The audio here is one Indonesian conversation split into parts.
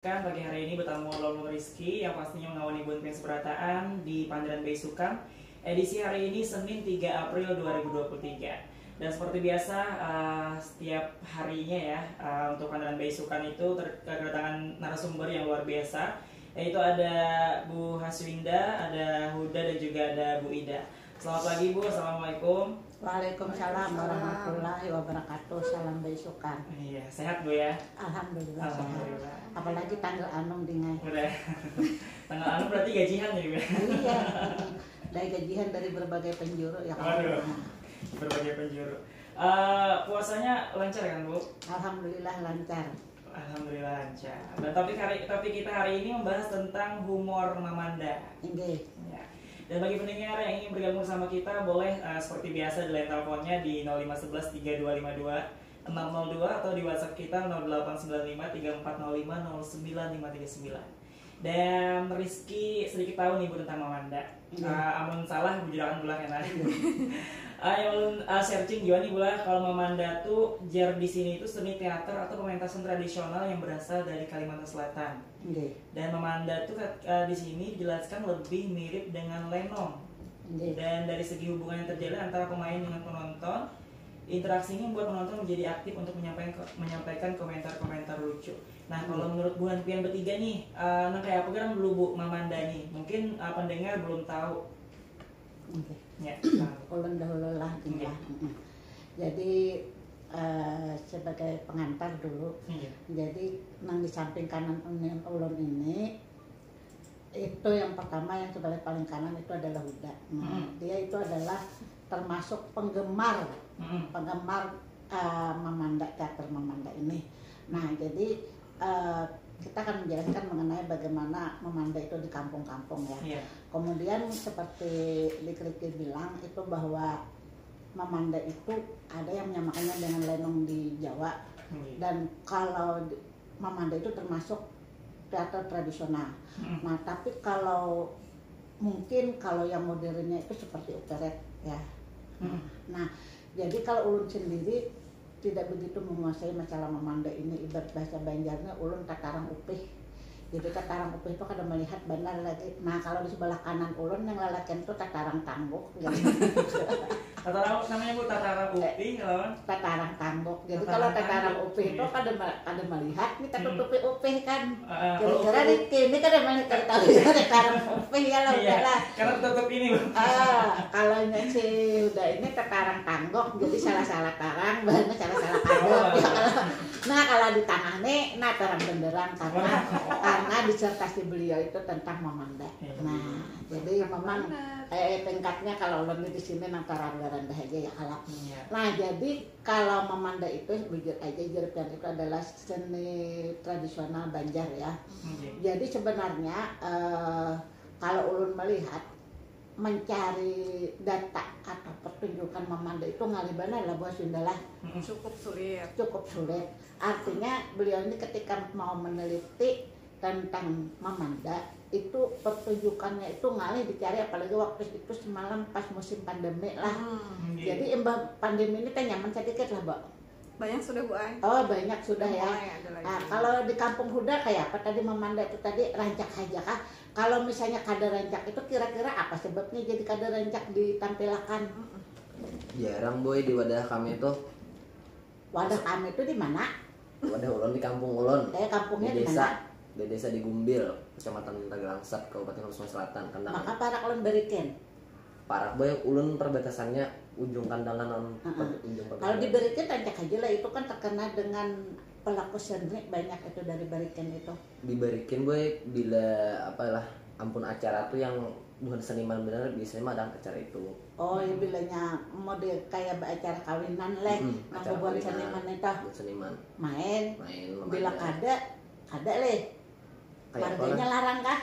Kan pagi hari ini bertamu Lolo Rizky yang pastinya mengawali Bunpen Seberataan di Panderan Beisukan edisi hari ini Senin 3 April 2023. Dan seperti biasa setiap harinya ya untuk Panderan Beisukan itu kedatangan narasumber yang luar biasa, yaitu ada Bu Haswinda, ada Huda dan juga ada Bu Ida. Selamat pagi Bu, Assalamualaikum. Waalaikumsalam warahmatullahi wabarakatuh. Salam beisukan. Iya, sehat Bu ya? Alhamdulillah, Alhamdulillah. sehat. Apalagi tanggal anung dingai. Udah. Tanggal anu berarti gajian ya Bu? Iya. Dari gajian dari berbagai penjuru ya. Waduh, berbagai penjuru. Puasanya lancar kan Bu? Alhamdulillah lancar. Alhamdulillah lancar. Dan topik kita hari ini membahas tentang humor Mamanda. Inggih. Ya. Dan bagi pendengar yang ingin bergabung sama kita, boleh seperti biasa di line teleponnya di 0511 3252 602 atau di WhatsApp kita 0895 3405 09539. Dan Rizky sedikit tahu nih Bu tentang Mamanda. Amun salah bujudakan bulah enak. Yang ulun searching gimana nih bulah kalau Mamanda tuh jar di sini itu seni teater atau pementasan tradisional yang berasal dari Kalimantan Selatan. Inggih. Dan Mamanda tuh di sini dijelaskan lebih mirip dengan lenong. Inggih. Dan dari segi hubungan yang terjalin antara pemain dengan penonton, interaksinya membuat penonton menjadi aktif untuk menyampaikan komentar-komentar lucu. Nah, kalau menurut Bu Hanpian bertiga nih, kayak apa kan dulu Bu Mamanda nih? Mungkin pendengar belum tahu. Inggih. Ya. Ulun dahulu lah tinggal. Jadi sebagai pengantar dulu. Iya. Jadi nang di samping kanan ulun ini itu yang pertama yang sebelah paling kanan itu adalah Huda. Dia itu adalah termasuk penggemar Mamanda, teater Mamanda ini. Nah, jadi kita akan menjelaskan mengenai bagaimana Mamanda itu di kampung-kampung ya. Iya. Kemudian seperti Riki bilang itu bahwa Mamanda itu ada yang menyamakannya dengan lenong di Jawa. Dan kalau Mamanda itu termasuk teater tradisional. Nah, tapi kalau mungkin kalau yang modernnya itu seperti operet ya. Nah, jadi kalau ulun sendiri tidak begitu menguasai masalah Mamanda ini, ibarat bahasa Banjarnya ulun tatarang upih. Jadi tatarang upih itu kada melihat benar lagi. Nah, kalau di sebelah kanan ulun yang lalakian itu tatarang tangguk. Tatarang namanya Bu tatarang upih lawan. Tatarang tangguk. Jadi kalau tatarang upih itu kada melihat, ini tertutupi upih kan. Kira-kira ini kada melihat tahu tatarang upih ya lah. Iya, karena tertutup ini Bu. Kalau si udah ini tatarang tangguk, jadi salah-salah tarang, bahannya salah-salah tangguk. Nah, kalau di tengah nih, nah terang benderang karena disertasi beliau itu tentang Mamanda. Nah, jadi memang tingkatnya kalau ulun di sini antara rendah aja ya kalau. Nah, jadi kalau Mamanda itu bujur aja Jeripian itu adalah seni tradisional Banjar ya. Jadi sebenarnya kalau ulun melihat mencari data atau pertunjukan Mamanda itu ngalibana lah buat Sundalah cukup sulit. Artinya beliau ini ketika mau meneliti tentang Mamanda itu pertunjukannya itu ngalih dicari, apalagi waktu itu semalam pas musim pandemi lah. Jadi pandemi ini kan nyaman sedikit lah, Mbak. Banyak sudah Bu Ay. Oh, banyak sudah ya. Nah, kalau di Kampung Huda kayak apa tadi Mamanda itu tadi rancak aja kah? Kalau misalnya kada rancak itu kira-kira apa sebabnya jadi kada rancak ditampilkan? Jarang Boy di wadah kami itu. Wadah kami itu di mana? Wadah ulun di kampung ulun. Kampungnya di desa, mana? di desa di Gumbil, Kecamatan Tagalangsat, Kabupaten Lampung Selatan, Kandang. Maka para ulun berikan. Parah Boy, ulun perbatasannya ujung kandangan ujung perbatasan. Kalau diberikan rancak aja lah, itu kan terkena dengan pelaku seni banyak itu dari berikan itu. Diberikan Boy bila apalah ampun acara tuh yang bukan seniman benar biasanya mah ada acara itu. Oh, ya bilanya model kayak acara kawinan leh, acara buat kawinan, seniman itu. buat seniman. Main bila Mamanda. kada leh. Harganya larang kah?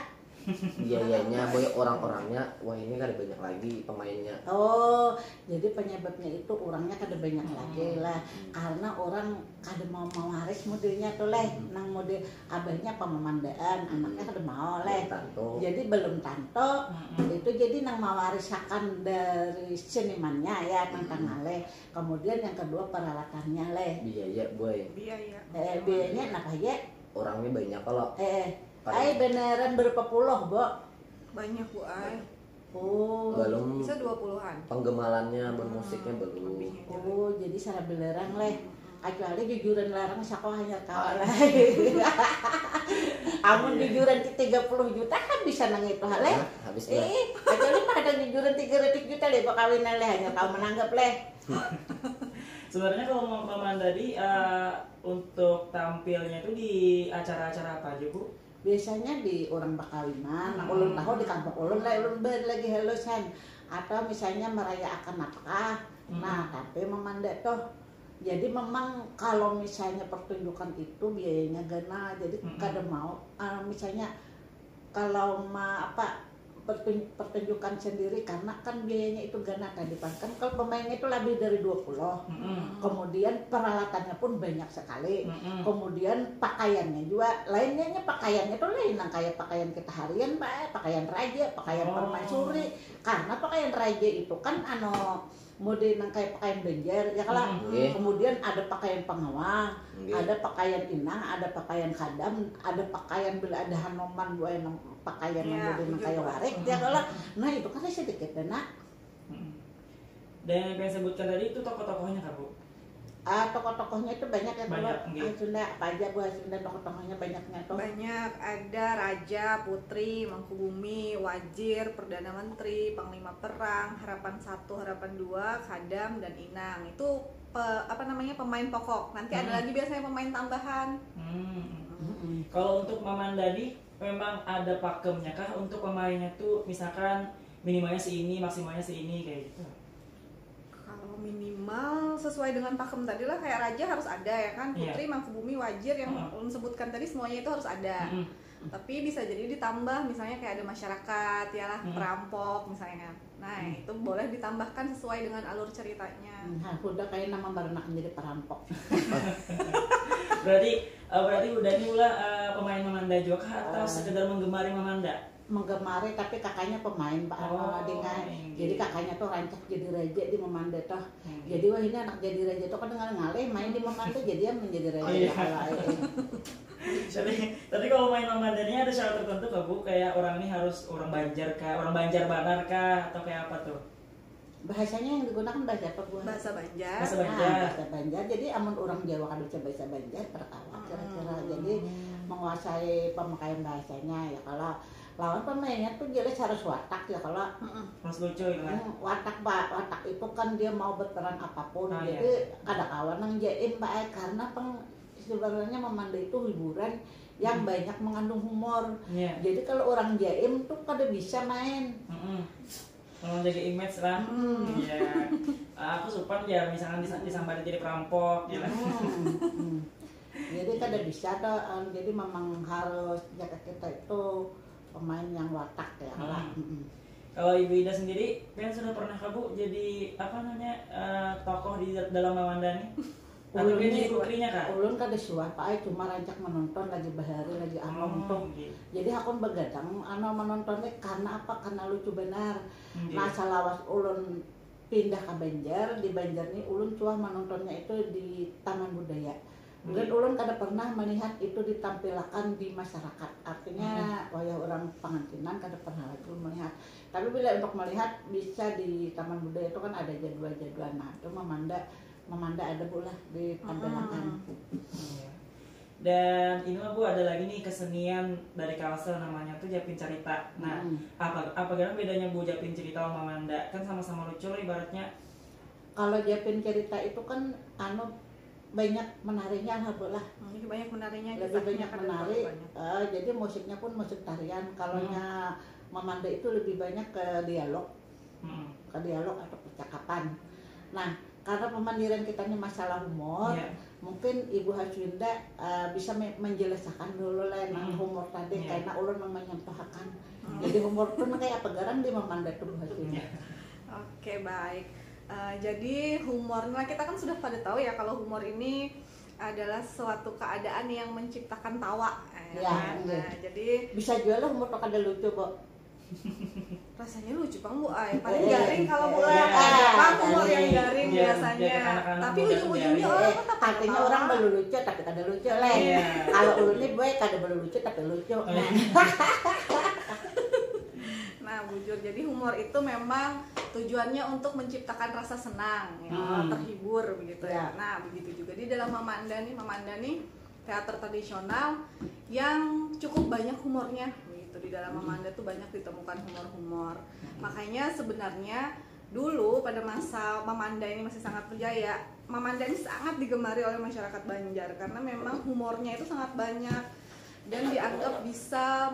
Biayanya Boy, orang-orangnya wah ini kan ada banyak lagi pemainnya. Oh, jadi penyebabnya itu orangnya kada banyak lagi lah, karena orang kada mau waris modelnya tuh leh, nang model abahnya pemamandaan, anaknya kada mau leh. Jadi belum tanto, itu jadi nang mewarisakan dari senimannya ya tentang leh. Kemudian yang kedua peralatannya leh. Biaya Boy. Biaya. Biayanya apa ya? orangnya banyak kalau beneran berapa puluh, Bo? Banyak Bu Ai. Oh. belum Bisa 20-an. penggemalannya bermusiknya belum. Oh, jadi salah belerang leh. Kecuali jujuran larang sakoh hanya kalah. Amun jujuran 30 juta kan bisa nang itu hal leh. Habis lah. Kecuali mah ada jujuran 300 juta leh kawinan leh hanya kau menanggap leh. Sebenarnya kalau Mama tadi untuk tampilnya itu di acara-acara apa aja Bu? Biasanya di orang bakawinan, ulun tahu di kampung ulun lah, ulun lagi halusan. Atau misalnya merayakan apakah. Nah, tapi memanda toh. Jadi memang kalau misalnya pertunjukan itu biayanya gana, jadi kadang mau misalnya kalau pertunjukan sendiri karena kan biayanya itu gana tadi kan kalau pemainnya itu lebih dari 20. Kemudian peralatannya pun banyak sekali. Kemudian pakaiannya juga lainnya pakaiannya itu lain kayak pakaian kita harian Mbak, pakaian raja, pakaian permaisuri. Karena pakaian raja itu kan mode nang kayak pakaian Banjar ya kalau kemudian ada pakaian pengawang, ada pakaian inang, ada pakaian kadam, ada pakaian bila ada hanoman buat pakaian mode nang kayak warik ya kalau nah itu kan sedikit enak. Dan yang pengen sebutkan tadi itu tokoh-tokohnya Kak Bu? Tokoh-tokohnya itu banyak ya kalau Sunda apa aja buat Sunda tokoh-tokohnya banyaknya tuh. Banyak, ada raja, putri, mangkubumi, wazir, perdana menteri, panglima perang, harapan 1, harapan 2, kadam dan inang. Itu pemain pokok. Nanti ada lagi biasanya pemain tambahan. Kalau untuk Mamandani memang ada pakemnya kah untuk pemainnya tuh misalkan minimalnya segini, maksimalnya segini kayak gitu? Minimal sesuai dengan pakem tadi lah, kayak raja harus ada ya kan, putri, mangkubumi, wazir yang ulun sebutkan tadi semuanya itu harus ada. Tapi bisa jadi ditambah misalnya kayak ada masyarakat ya lah, perampok misalnya. Nah itu boleh ditambahkan sesuai dengan alur ceritanya. Udah kayak nama beranak menjadi perampok. berarti udah nih pemain Mamanda juga kah atau sekedar menggemari Mamanda? Menggemari tapi kakaknya pemain Pak jadi kakaknya tuh rancak jadi raja di Mamanda toh. Jadi wah ini anak jadi raja tuh kan dengan ngalih main di Mamanda jadi dia menjadi raja. Tapi kalau main Mamanda ini ada syarat tertentu kah Bu? Kayak orang ini harus orang Banjar kah, orang Banjar Banar kah atau kayak apa tuh? Bahasanya yang digunakan bahasa apa Bu? Bahasa Banjar. Bahasa Banjar. Jadi amun orang Jawa kan bisa bahasa Banjar pertama kira-kira. Jadi menguasai pemakaian bahasanya ya kalau lawan pemainnya tuh jelas harus watak ya kalau harus lucu ya kan? watak itu kan dia mau berperan apapun jadi ada kawan yang jaim Mbak karena sebenarnya Mamanda itu hiburan yang banyak mengandung humor. Jadi kalau orang jaim tuh kada bisa main. Kalau jaga image lah. Aku supan ya misalkan disambari jadi perampok gitu. Jadi kada bisa tuh jadi memang harus jaga kita itu pemain yang watak ya lah. Kalau Ibu Ida sendiri, kan sudah pernah Bu jadi tokoh di dalam Mamanda nih? Atau jadi putrinya kak? Ulun kada suah Pak, cuma rancak menonton lagi bahari lagi tuh. Jadi aku begadang menontonnya karena apa? Karena lucu benar. Nah salawas ulun pindah ke Banjar, di Banjar nih ulun cuma menontonnya itu di Taman Budaya. Dan ulun kada pernah melihat itu ditampilkan di masyarakat. Artinya wayah orang pengantinan kada pernah lagi melihat. Tapi bila untuk melihat bisa di Taman Budaya itu kan ada jadwal-jadwal. Nah itu Mamanda ada pula ditampilkan. Dan ini Bu ada lagi nih kesenian dari Kalsel namanya tuh Japin Carita. Nah apa bedanya Bu Japin Cerita sama Mamanda? Kan sama-sama lucu lah ibaratnya. Kalau Japin Cerita itu kan banyak menariknya alhamdulillah. Lebih banyak menariknya. Lebih banyak menarik. Jadi musiknya pun musik tarian. Kalau Mamanda itu lebih banyak ke dialog, atau percakapan. Nah karena pemandirian kita ini masalah humor, mungkin Ibu Haswinda bisa menjelaskan dulu lah humor tadi karena ulun menyampaikan. Jadi humor itu kayak apa garang di Mamanda tuh Bu Haswinda. Oke baik. Jadi humornya kita kan sudah pada tahu ya kalau humor ini adalah suatu keadaan yang menciptakan tawa. Nah, jadi bisa jual lah humor kada lucu kok. rasanya lucu bang Bu Ay, paling Iya. garing kalau Bu Iya. Ay, Bang humor yang Iya. garing Iya, biasanya, biar anak-anak tapi muda ujung-ujungnya garing. orang tetap Artinya ketawa. orang baru lucu tapi kada lucu leh. Iya. Kalau ulun nih boy kada baru lucu tapi lucu. Nah, bujur. Jadi humor itu memang tujuannya untuk menciptakan rasa senang, ya, terhibur begitu ya. Ya. Nah, begitu juga di dalam Mamanda nih teater tradisional yang cukup banyak humornya. Begitu di dalam Mamanda tuh banyak ditemukan humor-humor. Makanya sebenarnya dulu pada masa Mamanda ini masih sangat berjaya, Mamanda ini sangat digemari oleh masyarakat Banjar karena memang humornya itu sangat banyak dan dianggap bisa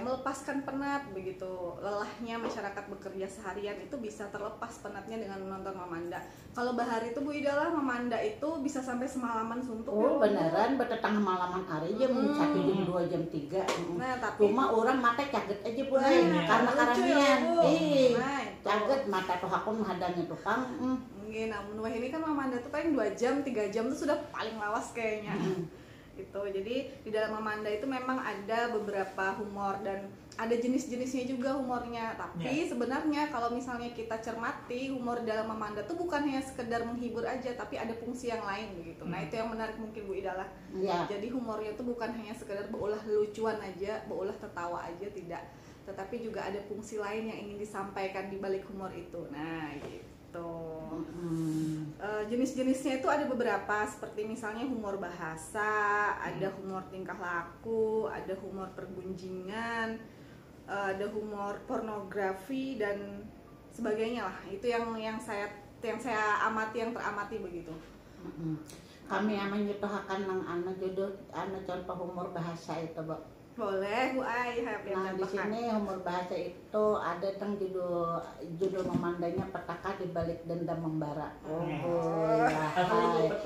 melepaskan penat begitu. Lelahnya masyarakat bekerja seharian itu bisa terlepas penatnya dengan menonton Mamanda. Kalau bahari itu Bu Ida lah, Mamanda itu bisa sampai semalaman suntuk. Oh ya, Bu. beneran bertetangga malaman hari jam 1 jam 2 jam 3. Nah, tapi Cuma orang mata caget aja pun Nah, karena lucu ya, karanian. Bu. Nah, itu. Caget mata tuh hakun hadangnya tukang. Mungkin namun wah ini kan Mamanda tuh paling 2 jam, 3 jam tuh sudah paling lawas kayaknya. Gitu. Jadi di dalam Mamanda itu memang ada beberapa humor dan ada jenis-jenisnya juga humornya. Tapi sebenarnya kalau misalnya kita cermati, humor dalam Mamanda tuh bukan hanya sekedar menghibur aja, tapi ada fungsi yang lain begitu. Nah, itu yang menarik mungkin Bu Ida lah. Ya. Jadi humornya tuh bukan hanya sekedar berulah lucuan aja, berulah tertawa aja, tidak. Tetapi juga ada fungsi lain yang ingin disampaikan di balik humor itu. Nah, gitu. Jenis-jenisnya itu ada beberapa, seperti misalnya humor bahasa, ada humor tingkah laku, ada humor pergunjingan, ada humor pornografi dan sebagainya lah. Itu yang saya amati, yang teramati begitu. Kami aman nyetohakan nang contoh humor bahasa itu, Bu. Boleh Bu Ay, Nah, di sini humor bahasa itu ada tentang judul memandangnya petaka di balik dendam membara. Apa itu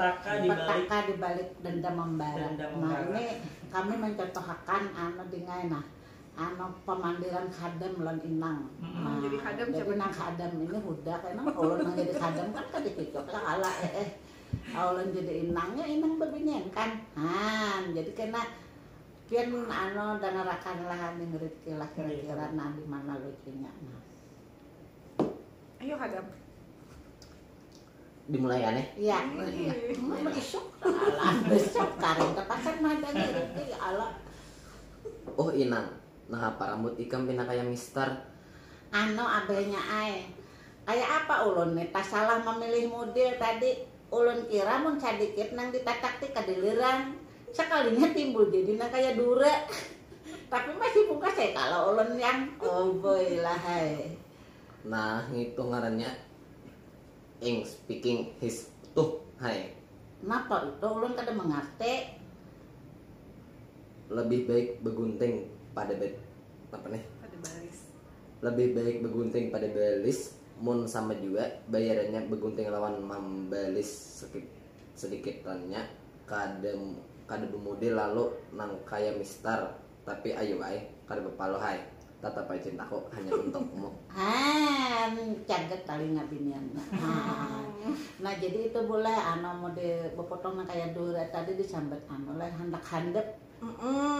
petaka di balik dendam membara. Nah, ini kami mencontohkan dengan pemandiran khadam lan inang. Nah, jadi khadam jadi siapa? nang khadam ini udah karena ulun nang jadi khadam kan kada cocok lah ala ulun jadi inangnya inang beginian kan. Jadi kena pian dengerakan lah dengerit kira-kira di mana lucunya. Ayo hadap. Dimulai kan ya? Iya. Besok lah, besok kareng tepasan madang itu ya Allah. Oh inang, nah apa rambut ikam pina kayak Mister? Abenya ay. Kayak apa ulun nih? Tas salah memilih model tadi. Ulun kira mun sadikit nang ditatak ti kadiliran. Sekalinya timbul jadi kayak dura. Tapi masih buka saya kalau ulun yang boy lah hai. Nah itu ngarannya speaking his tuh hai. Kenapa itu ulun kada mengerti. Lebih baik begunting pada apa nih? Ada baris. Lebih baik begunting pada balis mun sama juga bayarannya begunting lawan membalis sedikitannya kada model lalu nang kayak Mister tapi ayo ay kada bepalo hai tetap ay cintaku hanya untukmu. Caget kali ngabinian. Nah jadi itu boleh mode bepotong nang kayak dura tadi disambat lah handap-handap.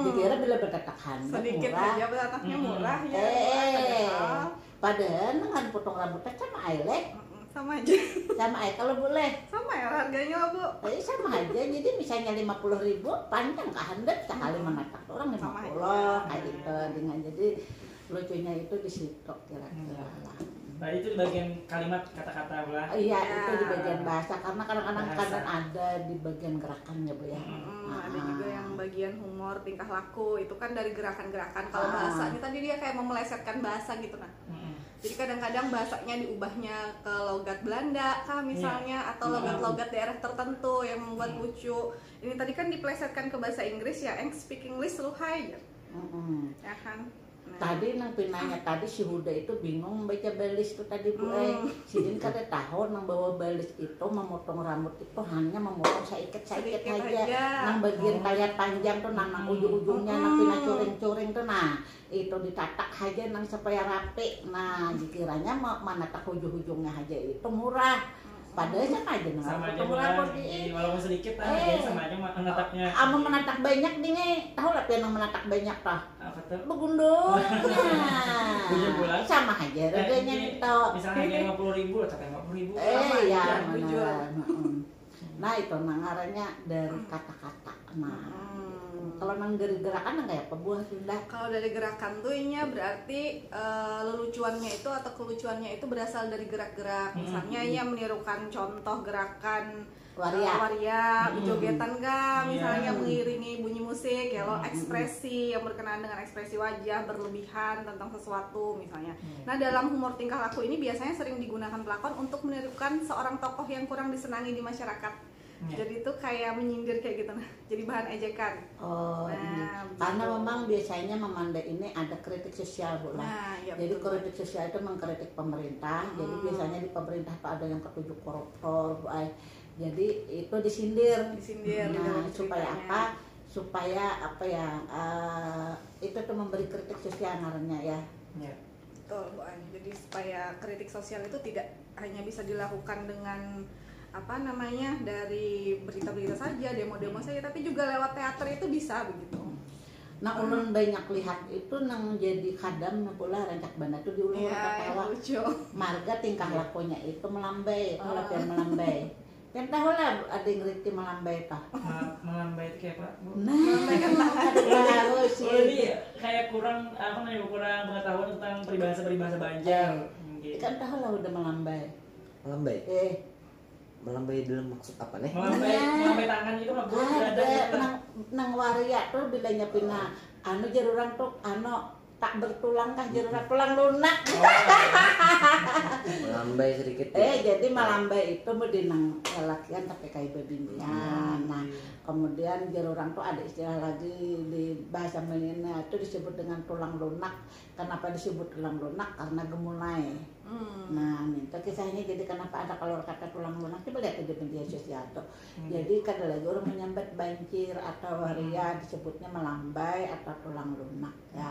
Dikira bila bertatak handap Sedikit murah. aja bertataknya murah ya. Padahal nang potong rambutnya sama leh. Sama aja. Sama kalau boleh. Sama ya harganya lah Bu. Sama aja, jadi misalnya 50.000 panjang ke handap sekali menatak orang 50 kayak gitu dengan jadi lucunya itu di situ kira-kira lah. Nah itu di bagian kalimat kata-kata lah. Iya itu di bagian bahasa karena kadang-kadang ada di bagian gerakannya Bu ya. Ada juga yang bagian humor tingkah laku itu kan dari gerakan-gerakan. Kalau bahasa ini tadi dia kayak memelesetkan bahasa gitu nah. Jadi kadang-kadang bahasanya diubahnya ke logat Belanda kah misalnya atau logat-logat daerah tertentu yang membuat lucu. Ini tadi kan dipelesetkan ke bahasa Inggris ya, speak English lu hai. Ya kan? Tadi nang pinanya tadi si Huda itu bingung membaca balis itu tadi Bu si Din kada tahu nang bawa balis itu memotong rambut itu hanya memotong sedikit aja. Nang bagian tayar panjang tuh nang ujung-ujungnya nang pina curing-curing tuh nah itu ditatak aja nang supaya rapi. Nah dikiranya manatak ujung-ujungnya aja itu murah. Padahal sama aja sama aja walaupun sedikit sama aja menataknya. Menatak banyak nih tahu lah yang menatak banyak tah. apa tuh? Begundung. Bujur bulan. Sama aja reganya itu. Misalnya harga 50.000 atau 50.000. Ya bujur. benar. Nah itu nangarannya dari kata-kata. Nah kalau nang gerakan kayak apa buah Sunda? Kalau dari gerakan tuh nya berarti lelucuannya itu atau kelucuannya itu berasal dari gerak-gerak. Misalnya ya menirukan contoh gerakan waria, jogetan kan, misalnya mengiringi bunyi musik, ya lo ekspresi yang berkenaan dengan ekspresi wajah berlebihan tentang sesuatu misalnya. Nah dalam humor tingkah laku ini biasanya sering digunakan pelakon untuk menirukan seorang tokoh yang kurang disenangi di masyarakat. Jadi itu kayak menyindir kayak gitu, nah jadi bahan ejekan. Karena memang biasanya memandai ini ada kritik sosial Bu lah. Jadi kritik sosial itu mengkritik pemerintah. Jadi biasanya di pemerintah itu ada yang ketujuh koruptor, Bu Ay. Jadi itu disindir. Nah, supaya apa? Supaya apa ya? Itu tuh memberi kritik sosial ngarannya ya. Betul Bu Ay. Jadi supaya kritik sosial itu tidak hanya bisa dilakukan dengan apa namanya dari berita-berita saja, demo-demo saja, tapi juga lewat teater itu bisa begitu. Nah ulun banyak lihat itu nang jadi kadam pula rancak banda tuh di ulun ketawa. Marga tingkah lakunya itu melambai, kalau dia melambai. Kan tahu lah ada yang ngerti melambai tah. Melambai itu kayak apa? Nah, kan tahu sih. Ini kayak kurang apa namanya? Kurang pengetahuan tentang peribahasa Banjar. Kan tahu lah udah melambai. Melambai. Melambai dalam maksud apa nih? Melambai tangan itu mah ada nang waria tuh bilangnya pina anu jarurang tuh anu tak bertulang kah jarurang tulang lunak. Melambai sedikit. Jadi melambai itu mesti nang lelakian tapi kayak bebinian. Nah, kemudian jarurang tuh ada istilah lagi di bahasa Melayu itu disebut dengan tulang lunak. Kenapa disebut tulang lunak? Karena gemulai. Nah, minta kisahnya jadi kenapa ada kalau kata tulang lunak coba lihat di media sosial tuh. Jadi kada lagi orang menyambat banjir atau waria disebutnya melambai atau tulang lunak ya.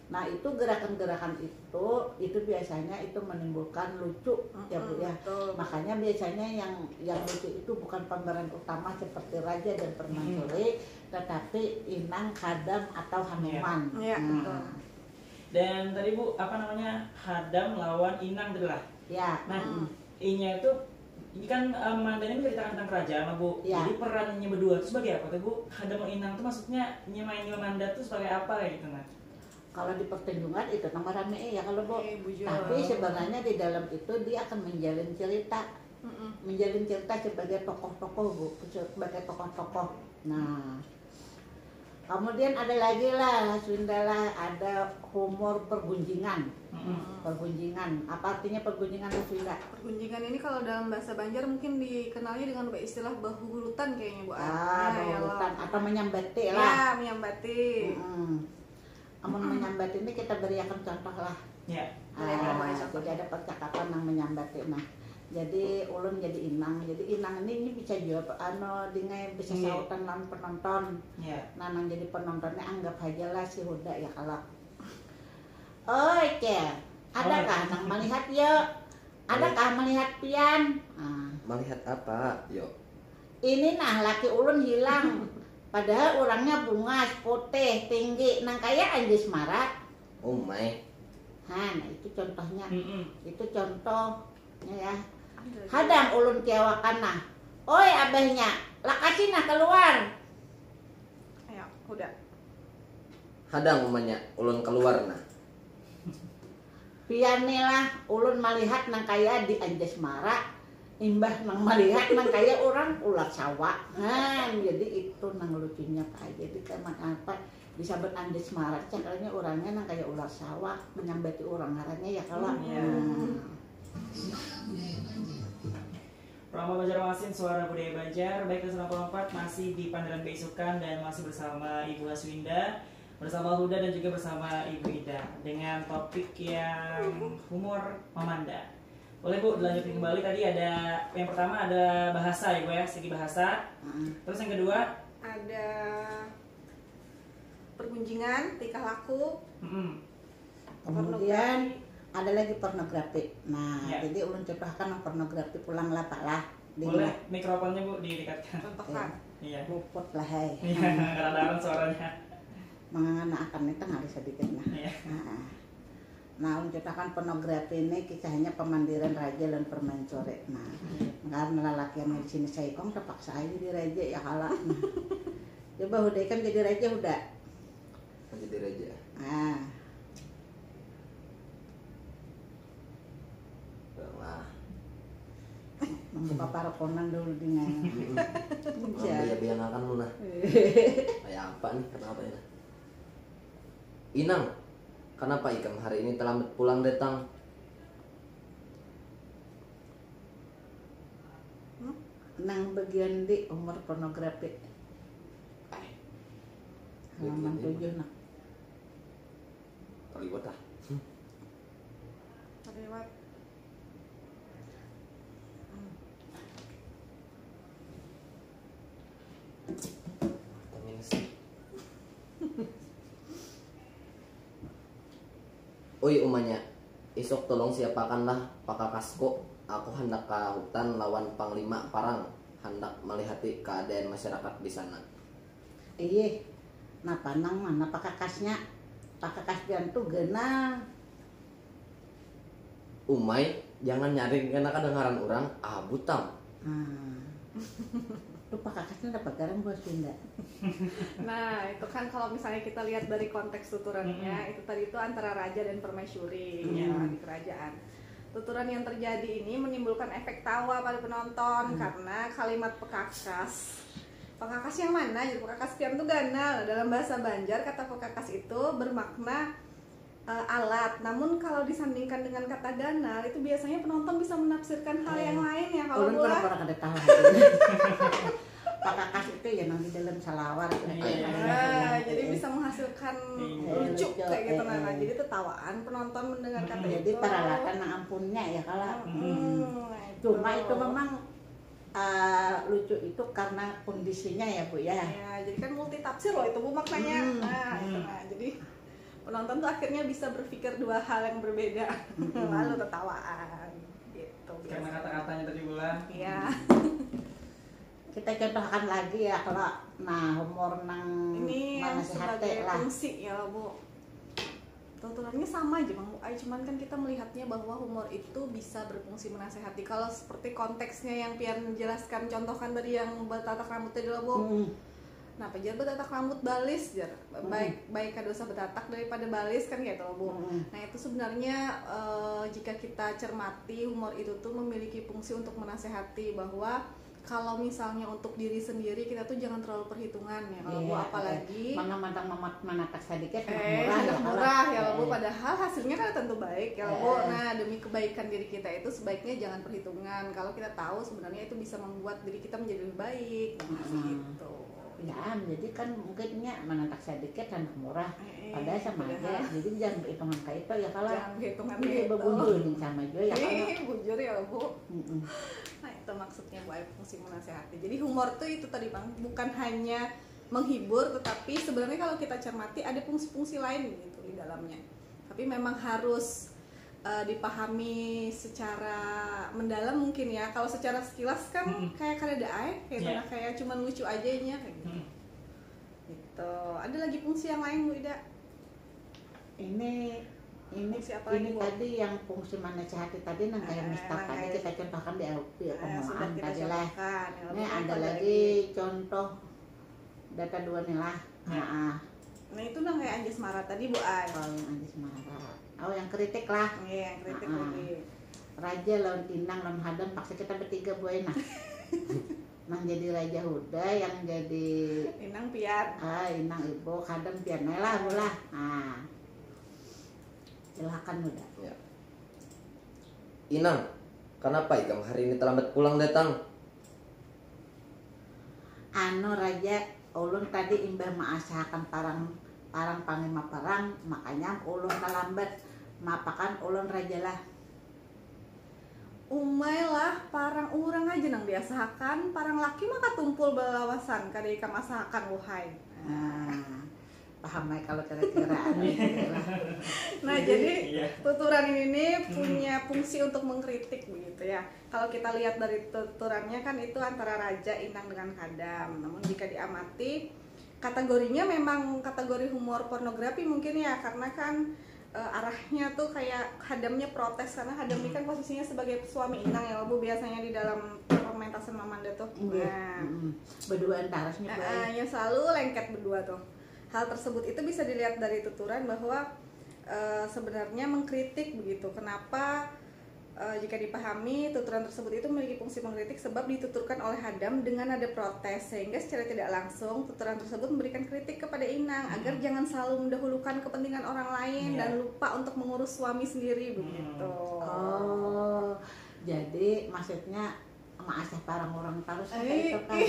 Nah, itu gerakan-gerakan itu biasanya itu menimbulkan lucu ya Bu ya. Makanya biasanya yang lucu itu bukan pemeran utama seperti raja dan permaisuri, tetapi inang, kadam atau hanuman. Dan tadi Bu, apa namanya, hadam lawan inang tadi lah. Ya. Nah, I-nya itu, ini kan mandanya menceritakan tentang kerajaan Bu. Ya. Jadi perannya berdua itu sebagai apa tuh Bu? Hadam sama inang itu maksudnya nyemain manda itu sebagai apa kayak gitu nah? Kalau di pertunjukan itu nama rame ya kalau Bu. Tapi sebenarnya di dalam itu dia akan menjalin cerita. Menjalin cerita sebagai tokoh-tokoh Bu, sebagai tokoh-tokoh. Nah, kemudian ada lagi lah Sunda lah, ada humor pergunjingan. Pergunjingan, apa artinya pergunjingan Sunda? Pergunjingan ini kalau dalam bahasa Banjar mungkin dikenalnya dengan istilah bahulutan kayaknya Bu. Bahulutan atau menyambati lah. Ya, menyambati. Namun menyambati ini kita berikan contoh lah. Ya. Jadi ada percakapan yang menyambati. Nah, jadi ulun jadi inang. Jadi inang ini bisa jawab dengan bisa sautan dengan penonton. Nah, nang jadi penontonnya anggap aja lah si Huda ya kalau. Adakah nang melihat yuk? Adakah melihat pian? Melihat apa? Yuk. Ini nah laki ulun hilang. Padahal orangnya bungas, putih, tinggi, nang kayak Anjis Marat. Oh my. Nah itu contohnya. Itu contohnya ya. Hadang ulun tiawakan nah. Oi abahnya, lakasin nah keluar. Ayo, udah. Hadang umanya ulun keluar nah. Piane lah ulun melihat nang kaya di Anjis Marat. Imbah nang melihat nang kaya orang ular sawah. Nah, jadi itu nang lucunya Pak. Jadi karena apa bisa berandes marat caranya orangnya nang kaya ular sawah menyambati orang ngarannya ya kalau. Promo Banjarmasin Suara Budaya Banjar baik 104 masih di Pandaran Beisukan dan masih bersama Ibu Haswinda, bersama Huda dan juga bersama Ibu Ida dengan topik yang humor memanda. Boleh Bu, dilanjutin kembali. Tadi ada yang pertama ada bahasa ya Bu ya, segi bahasa. Terus yang kedua ada pergunjingan, tingkah laku. Kemudian ada lagi pornografi. Nah, jadi ulun contohkan pornografi pulang lah Pak lah. Boleh mikrofonnya Bu didekatkan. Contohkan. Iya. Luput lah hai. Iya, kadang-kadang suaranya. menganakan itu nggak sedikit nah. Nah, untuk akan pornografi ini kisahnya pemandiran raja dan permaisuri. Nah, karena lelaki yang di sini saya kong terpaksa aja jadi raja ya kalah. Nah, coba udah kan jadi raja udah. Jadi raja. Ah, Lah. membuka parakonan dulu dengan. Dia biang akan lu nah. Kayak apa nih? Kenapa ya? Inang, kenapa Ikam hari ini terlambat pulang datang? Nang bagian di umur pornografi. Halaman 7 nak. Terlibat ah. Terlibat. Oi umanya, isok tolong siapakanlah pakakasku. Aku hendak ke hutan lawan Panglima Parang, hendak melihati keadaan masyarakat di sana. Iya, nah panang mana pakakasnya? Pakakas jantung genang. Umay, jangan nyaring karena kedengaran orang, butam. Lu pakakasnya dapat garam buat Sunda. Nah, itu kan kalau misalnya kita lihat dari konteks tuturannya, itu tadi itu antara raja dan permaisuri ya di kerajaan. Tuturan yang terjadi ini menimbulkan efek tawa pada penonton karena kalimat pekakas. Pekakas yang mana? Jadi pekakas tiang itu ganal. Dalam bahasa Banjar kata pekakas itu bermakna alat. Namun kalau disandingkan dengan kata ganal itu biasanya penonton bisa menafsirkan hal yang lain ya kalau Ulun boleh. pernah ada tahu. Pakakas itu ya nanti dalam salawar. Jadi bisa menghasilkan lucu kayak gitu nah. Jadi tertawaan penonton mendengar kata Jadi itu. peralatan ampunnya ya kalau. Cuma itu memang lucu itu karena kondisinya ya Bu ya. Ya, jadi kan multi tafsir loh itu Bu maknanya. Nah, jadi penonton tuh akhirnya bisa berpikir dua hal yang berbeda lalu tertawaan gitu. Karena kata-katanya tadi bulan. Iya. Kita contohkan lagi ya kalau humor nang Ini yang mana sehat sebagai lah. fungsi ya Bu. Tuturannya sama aja Bang Muay, cuman kan kita melihatnya bahwa humor itu bisa berfungsi menasehati. Kalau seperti konteksnya yang Pian menjelaskan, contohkan tadi yang betatak rambut tadi lah Bu. Nah, pejar betatak rambut balis jar. Baik dosa betatak daripada balis kan gitu loh Bu. Nah, itu sebenarnya jika kita cermati humor itu tuh memiliki fungsi untuk menasehati bahwa kalau misalnya untuk diri sendiri kita tuh jangan terlalu perhitungan ya kalau Bu, apalagi mana tak sedikit murah ya Bu, padahal hasilnya kan tentu baik ya Bu. Nah, demi kebaikan diri kita itu sebaiknya jangan perhitungan. Kalau kita tahu sebenarnya itu bisa membuat diri kita menjadi lebih baik gitu. Ya, jadi kan mungkinnya mana tak sedikit dan murah. Padahal sama aja. Jadi jangan perhitungan kayak itu ya kalau. Jangan perhitungan gitu. Bujur sama juga ya kalau. Bujur ya Bu. Nah, itu maksudnya Bu, fungsi menasehati. Jadi humor tuh itu tadi Bang, bukan hanya menghibur tetapi sebenarnya kalau kita cermati ada fungsi-fungsi lain gitu di dalamnya. Tapi memang harus dipahami secara mendalam mungkin ya. Kalau secara sekilas kan kayak kada kayak kayak cuman lucu aja nya kayak gitu. Gitu. Ada lagi fungsi yang lain Bu Ida? Ini tadi yang fungsi menasehati tadi nang kayak Mister tadi kita contohkan di pengumuman tadi lah. Ini ada lagi contoh data dua nih lah. Nah itu nang kayak Anjas Mara tadi Bu Ay. Oh yang Anjas Mara. Oh yang kritik lah. Iya yang kritik lagi. Raja lawan Inang lawan Hadam paksa kita bertiga Bu enak. Nang jadi Raja Huda yang jadi Inang Pian. Inang Ibu Hadam Pian lah bola. Silakan udah. Ya. Inang, kenapa Ikam hari ini terlambat pulang datang? Raja, ulun tadi imbah maasahakan parang Panglima Parang, makanya ulun terlambat. Mapakan ulun raja lah. Umay lah, parang urang aja nang biasakan, parang laki maka tumpul balawasan kada ikam asahakan wuhay. Paham ya kalau kira-kira. Nah jadi tuturan ini punya fungsi untuk mengkritik begitu ya. Kalau kita lihat dari tuturannya kan itu antara Raja Inang dengan Hadam. Namun jika diamati kategorinya memang kategori humor pornografi mungkin ya, karena kan arahnya tuh kayak hadamnya protes, karena Hadam ini kan posisinya sebagai suami Inang ya Bu, biasanya di dalam pementasan Mamanda tuh. Nah, berduaan tarasnya yang selalu lengket berdua tuh. Hal tersebut itu bisa dilihat dari tuturan bahwa sebenarnya mengkritik begitu. Kenapa jika dipahami tuturan tersebut itu memiliki fungsi mengkritik sebab dituturkan oleh Hadam dengan nada protes, sehingga secara tidak langsung tuturan tersebut memberikan kritik kepada Inang agar jangan selalu mendahulukan kepentingan orang lain dan lupa untuk mengurus suami sendiri begitu. Oh, jadi maksudnya maasah parang orang terus kayak itu kan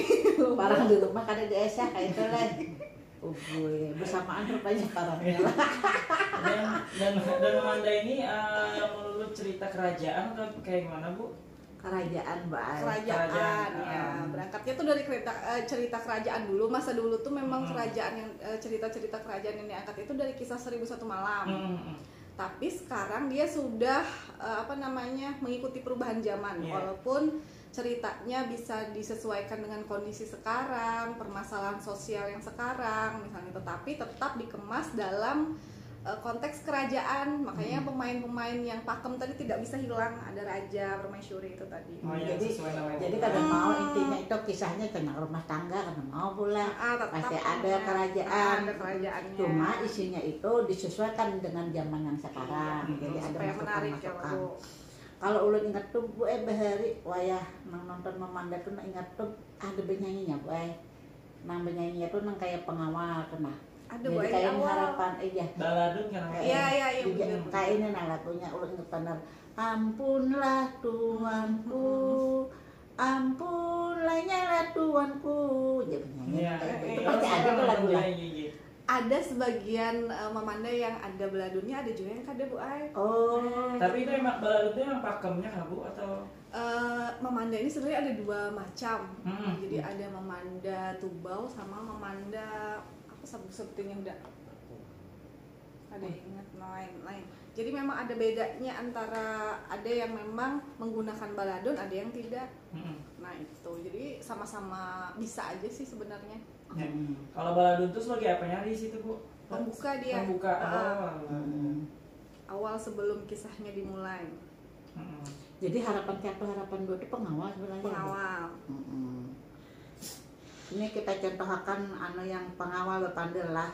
parang di rumah kada desa kayak itu lah. Gue bersamaan rupanya parangnya lah. Dan Mamanda ini menurut cerita kerajaan atau kayak gimana Bu? Kerajaan Mbak. Kerajaan ya. Berangkatnya tuh dari cerita kerajaan dulu. Masa dulu tuh memang kerajaan yang cerita-cerita kerajaan yang diangkat itu dari kisah 1001 Malam. Tapi sekarang dia sudah mengikuti perubahan zaman, walaupun ceritanya bisa disesuaikan dengan kondisi sekarang, permasalahan sosial yang sekarang misalnya, tetapi tetap dikemas dalam konteks kerajaan. Makanya pemain-pemain yang pakem tadi tidak bisa hilang, ada raja, permaisuri itu tadi. Jadi kadang mau intinya itu kisahnya tentang rumah tangga, kadang mau pula pasti ada kerajaan. Ada kerajaannya. Cuma isinya itu disesuaikan dengan zaman yang sekarang. Jadi ada masukan-masukan. Kalau ulun ingat tuh Bu bahari wayah nonton Mamanda tuh ingat tuh ada penyanyinya Bu nang penyanyinya tuh nang kayak pengawal kena. Ada jadi kayak harapan baladun kan iya kayak ini nah lagunya ulun ingat benar. Ampunlah Tuanku, ampunlah nyala Tuanku. Jadi penyanyi kayak itu pasti ada tuh lagunya. Ada sebagian Mamanda yang ada beladunnya, ada juga yang kada Bu Ai. Oh. Tapi itu emang beladunnya emang pakemnya kan Bu atau? Mamanda ini sebenarnya ada dua macam. Jadi ada Mamanda Tubau sama Mamanda apa sebetulnya udah ada ingat lain. Jadi memang ada bedanya antara ada yang memang menggunakan baladun, ada yang tidak. Nah itu, jadi sama-sama bisa aja sih sebenarnya. Kalau baladun itu sebagai apanya di situ Bu? Pembuka dia. Pembuka. Awal sebelum kisahnya dimulai. Jadi harapan satu harapan dua itu pengawal sebenarnya. Pengawal. Ini kita contohkan yang pengawal berpandel lah.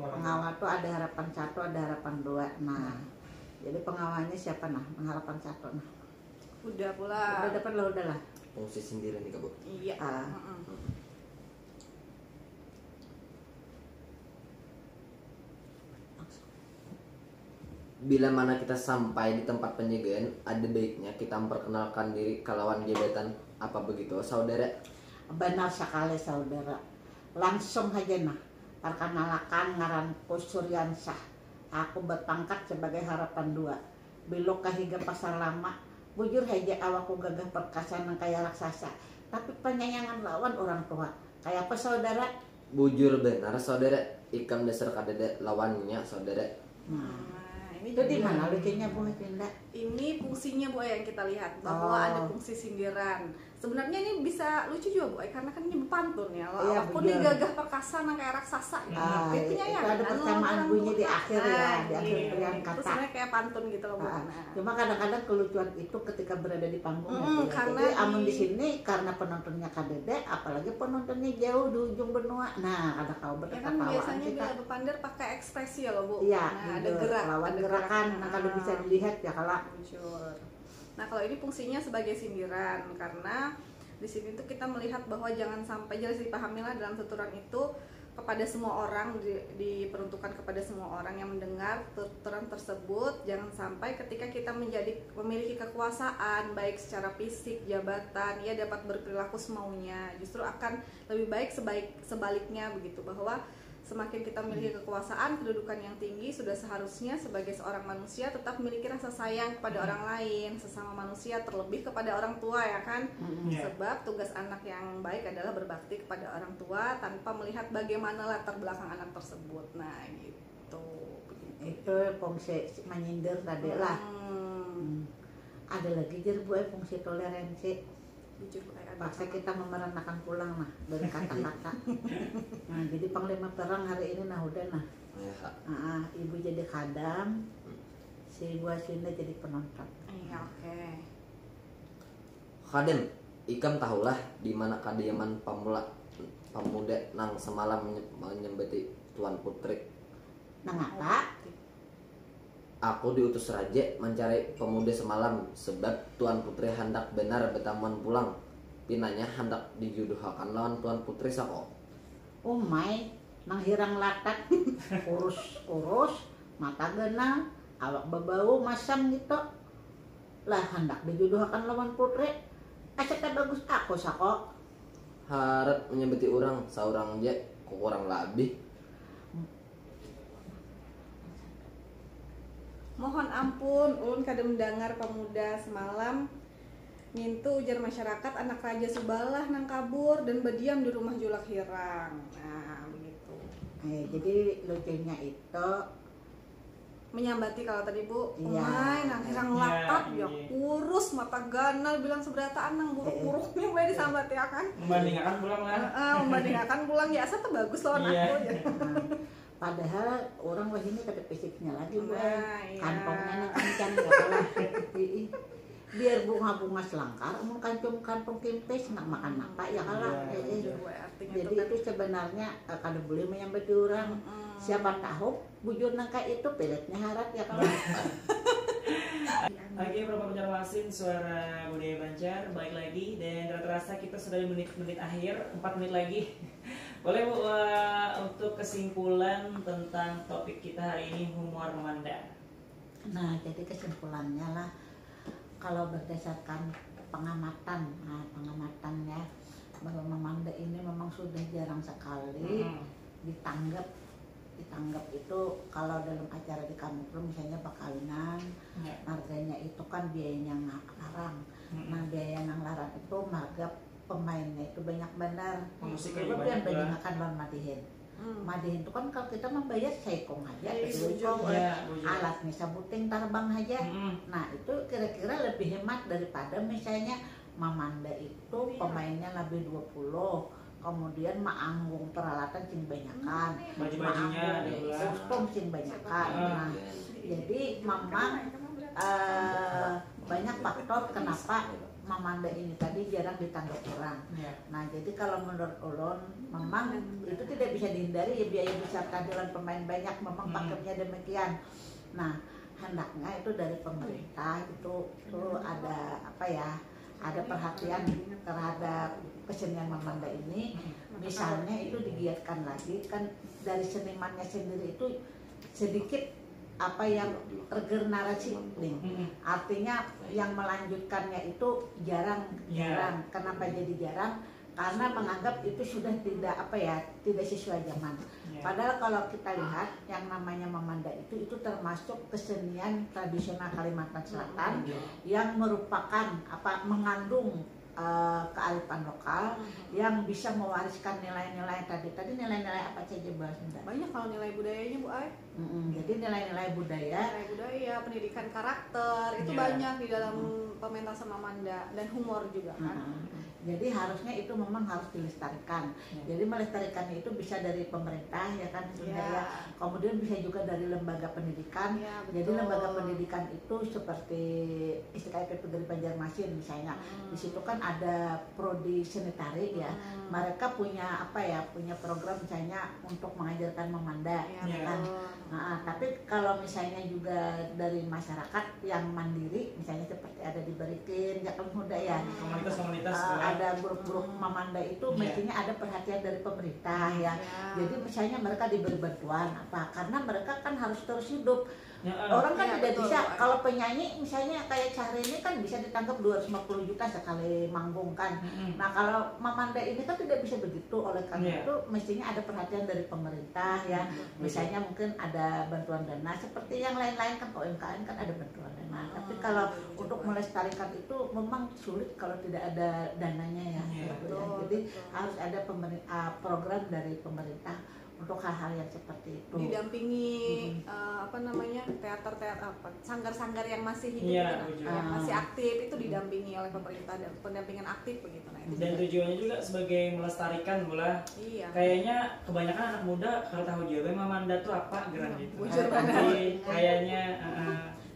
Pengawal tuh ada harapan satu, ada harapan dua. Nah, jadi pengawalnya siapa nah? Harapan satu nah. Udah pula. Udah dapat lah, udahlah. Fungsi sendiri nih Kak Bu. Iya. Bila mana kita sampai di tempat penyegahan, ada baiknya kita memperkenalkan diri ke lawan jabatan, apa begitu saudara? Benar sekali saudara. Langsung aja nah, perkenalkan ngaranku Suryansah. Aku berpangkat sebagai harapan dua. Belok kahiga pasar lama, bujur aja awakku gagah perkasa nang kaya raksasa. Tapi penyayangan lawan orang tua. Kayak apa saudara? Bujur benar saudara, ikam dasar kadada lawannya saudara. Ini itu di mana lucunya Bu Pinda? Ini fungsinya Bu yang kita lihat bahwa ada fungsi sindiran. Sebenarnya ini bisa lucu juga Bu, karena kan ini pantun ya. Kalau aku nih gagah perkasa nang kayak raksasa gitu. Itu ada persamaan bunyi di akhir ya, di akhir yang kata. Itu sebenarnya kayak pantun gitu loh Bu. Cuma kadang-kadang kelucuan itu ketika berada di panggung. Karena jadi amun di sini karena penontonnya kadede, apalagi penontonnya jauh di ujung benua. Nah, ada kau ya kan biasanya bila berpandar pakai ekspresi ya loh Bu. Iya, ada gerak, lawan gerakan. Nah, kalau bisa dilihat ya kalau muncul. Nah, kalau ini fungsinya sebagai sindiran karena di sini tuh kita melihat bahwa jangan sampai jelas dipahamilah dalam tuturan itu kepada semua orang, diperuntukkan kepada semua orang yang mendengar tuturan tersebut. Jangan sampai ketika kita memiliki kekuasaan baik secara fisik, jabatan, ia dapat berperilaku semaunya. Justru akan lebih baik sebaliknya begitu, bahwa semakin kita memiliki kekuasaan, kedudukan yang tinggi, sudah seharusnya sebagai seorang manusia tetap memiliki rasa sayang kepada orang lain, sesama manusia, terlebih kepada orang tua ya kan. Sebab tugas anak yang baik adalah berbakti kepada orang tua tanpa melihat bagaimana latar belakang anak tersebut. Nah gitu. Itu fungsi menyindir tadi lah. Ada lagi fungsi toleransi. Jujur kayak Paksa kita memeranakan pulang nah dari kata-kata. Nah jadi panglima perang hari ini nah udah nah. Ya. Ibu jadi kadam, si Bu Asinda jadi penonton. Iya, oke. Kadem, ikam tahulah di mana kediaman pemuda nang semalam menyembeti Tuan Putri. Nah apa? Aku diutus raja mencari pemuda semalam sebab Tuan Putri hendak benar betamuan pulang. Pinanya hendak dijuduhakan lawan Tuan Putri sako. Oh my, nang hirang latak, urus, mata genang, awak bebau masam gitu. Lah hendak dijuduhakan lawan Putri. Asal bagus aku sako. Harap menyembeti orang seorang je kurang lebih. Mohon ampun, ulun kadang mendengar pemuda semalam mintu ujar masyarakat anak Raja Subalah nang kabur dan berdiam di rumah Julak Hirang. Nah, begitu. Jadi lucunya itu Menyambati kalau tadi Bu, Iya. nang Hirang latat Iya, ya iya. kurus mata ganal bilang seberataan nang buruk-buruknya bae disambati ya kan. Membandingkan pulang lah. Membandingkan pulang ya asa tuh bagus lawan Iya. aku ya. padahal orang wah ini tapi fisiknya lagi Bu. Nah, iya. Kantongnya nih kencang nggak kalah. Biar bunga-bunga selangkar, mau kantong kimpes nggak makan apa ya kalah. Iya. Artinya Jadi itu kan itu sebenarnya kada boleh menyambati orang. Siapa tahu bujur nangka itu peletnya harap ya kalah. Oke, Prof. Banjarmasin, suara budaya Banjar, balik lagi dan terasa kita sudah di menit-menit akhir, 4 menit lagi. Boleh Bu, untuk kesimpulan tentang topik kita hari ini, humor memandang. Nah, jadi kesimpulannya lah kalau berdasarkan pengamatannya bahwa Mamanda ini memang sudah jarang sekali ditanggap itu kalau dalam acara di kampung misalnya perkawinan, marganya itu kan biayanya larang. Nah, biaya yang larang itu marga pemainnya itu banyak benar. Musiknya Coba banyak yang juga. bandingkan lawan Madihin. Madihin itu kan kalau kita membayar saikong aja, Iya, saikong, iya, bujur. alatnya sabuting tarbang aja. Nah itu kira-kira lebih hemat daripada misalnya Mamanda itu pemainnya lebih 20, kemudian maanggung peralatan cing banyakan, Baju-bajunya ada pula. kostum cing banyakan. Nah, jadi memang banyak faktor kenapa Mamanda ini tadi jarang ditanggap orang. Nah, jadi kalau menurut ulun memang itu tidak bisa dihindari ya, biaya besar kehadiran pemain banyak memang pakemnya demikian. Nah, hendaknya itu dari pemerintah itu ada apa ya? Ada perhatian terhadap kesenian Mamanda ini. Misalnya itu digiatkan lagi kan dari senimannya sendiri itu sedikit apa yang regenerasi nih. Artinya yang melanjutkannya itu jarang. Kenapa jadi jarang? Karena menganggap itu sudah tidak tidak sesuai zaman. Padahal kalau kita lihat yang namanya Mamanda itu termasuk kesenian tradisional Kalimantan Selatan yang merupakan mengandung kearifan lokal yang bisa mewariskan nilai-nilai tadi nilai-nilai apa saja bahas Sunda. banyak kalau nilai budayanya Bu Ai. Jadi nilai-nilai budaya, Pendidikan karakter itu banyak di dalam pementasan Mamanda dan humor juga kan. Jadi harusnya itu memang harus dilestarikan. Jadi melestarikannya itu bisa dari pemerintah ya kan sebenarnya. Kemudian bisa juga dari lembaga pendidikan. Jadi lembaga pendidikan itu seperti ISKIP dari Banjarmasin misalnya. Di situ kan ada prodi seni tari ya. Mereka punya punya program misalnya untuk mengajarkan Mamanda kan. Nah, tapi kalau misalnya juga dari masyarakat yang mandiri misalnya seperti ada di Barikin, Jakal Muda ya. Komunitas ada grup-grup Mamanda itu mestinya ada perhatian dari pemerintah ya. Jadi misalnya mereka diberi bantuan karena mereka kan harus terus hidup. Orang kan tidak bisa kalau penyanyi misalnya kayak Syahrini kan bisa ditangkap 250 juta sekali manggung kan. Nah, kalau Mamanda ini kan tidak bisa begitu, oleh karena itu mestinya ada perhatian dari pemerintah ya. Misalnya mungkin ada bantuan dana seperti yang lain-lain kan, UMKM kan ada bantuan dana. Tapi kalau untuk melestarikan itu memang sulit kalau tidak ada dananya ya. Jadi harus ada program dari pemerintah untuk hal-hal yang seperti itu. Didampingi apa namanya teater apa sanggar-sanggar yang masih hidup Iya, gitu, yang masih aktif itu didampingi oleh pemerintah dan pendampingan aktif begitu. Nah, itu Dan juga. tujuannya juga sebagai melestarikan bola. Iya. Kayaknya kebanyakan anak muda kalau tahu juga Mamanda tuh apa geran gitu. Bujur Nah, banget. jadi kayaknya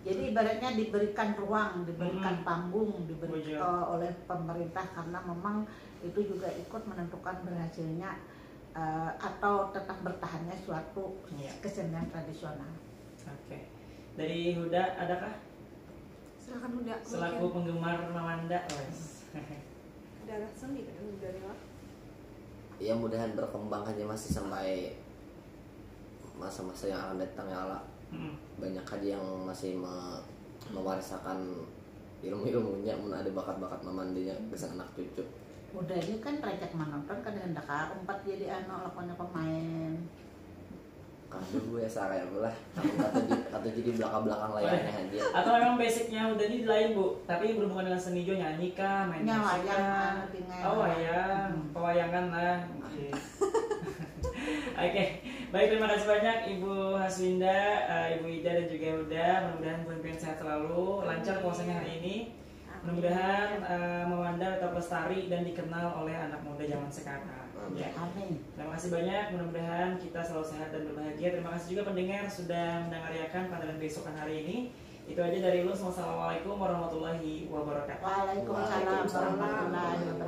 Jadi ibaratnya diberikan ruang, diberikan panggung, Bujur. oleh pemerintah karena memang itu juga ikut menentukan berhasilnya atau tetap bertahannya suatu Iya. kesenian tradisional. Oke. Dari Huda adakah Silakan udah. selaku penggemar Mamanda? Wes. Darah seni kan udah lewat. Ya mudahan berkembang aja masih sampai masa-masa yang akan datang ya Allah. Banyak aja yang masih mewariskan ilmu-ilmunya, mun ada bakat-bakat Mamandinya bisa anak cucu. Udah ini kan rakyat menonton kan hendak umpat jadi lakonnya pemain. Aduh ya kayak lah, kata jadi belakang-belakang layarnya aja. Atau memang basicnya udah ini lain Bu, tapi berhubungan dengan seni juga, nyanyi kah, main musik Wayang, kah? dengan Oh wayang, pewayangan lah. Oke, baik, terima kasih banyak Ibu Haswinda, Ibu Ida dan juga Huda. Mudah-mudahan bulan sehat selalu, lancar puasanya hari ini. Mudah-mudahan Mamanda tetap lestari dan dikenal oleh anak muda zaman sekarang. Ya. Amin. Terima kasih banyak, mudah-mudahan kita selalu sehat dan berbahagia. Terima kasih juga pendengar sudah mendengarkan pada besokan hari ini. Itu aja dari Lus. Wassalamualaikum warahmatullahi wabarakatuh. Waalaikumsalam warahmatullahi wabarakatuh.